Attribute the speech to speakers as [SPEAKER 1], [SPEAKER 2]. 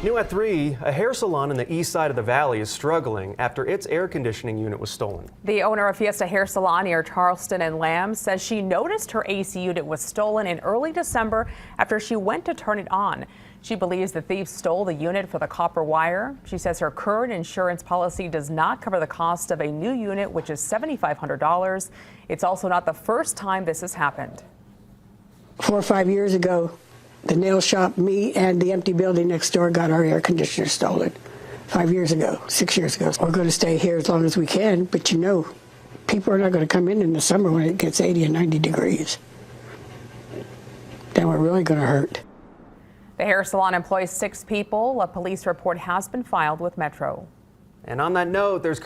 [SPEAKER 1] New at 3, a hair salon in the east side of the valley is struggling after its air conditioning unit was stolen.
[SPEAKER 2] The owner of Fiesta Hair Salon near Charleston and Lamb says she noticed her AC unit was stolen in early December after she went to turn it on. She believes the thief stole the unit for the copper wire. She says her current insurance policy does not cover the cost of a new unit, which is $7,500. It's also not the first time this has happened.
[SPEAKER 3] 4 or 5 years ago, the nail shop, me, and the empty building next door got our air conditioner stolen. 5 years ago, 6 years ago. We're going to stay here as long as we can, but you know, people are not going to come in the summer when it gets 80 and 90 degrees. Then we're really going to hurt.
[SPEAKER 2] The hair salon employs 6 people. A police report has been filed with Metro.
[SPEAKER 1] And on that note, there's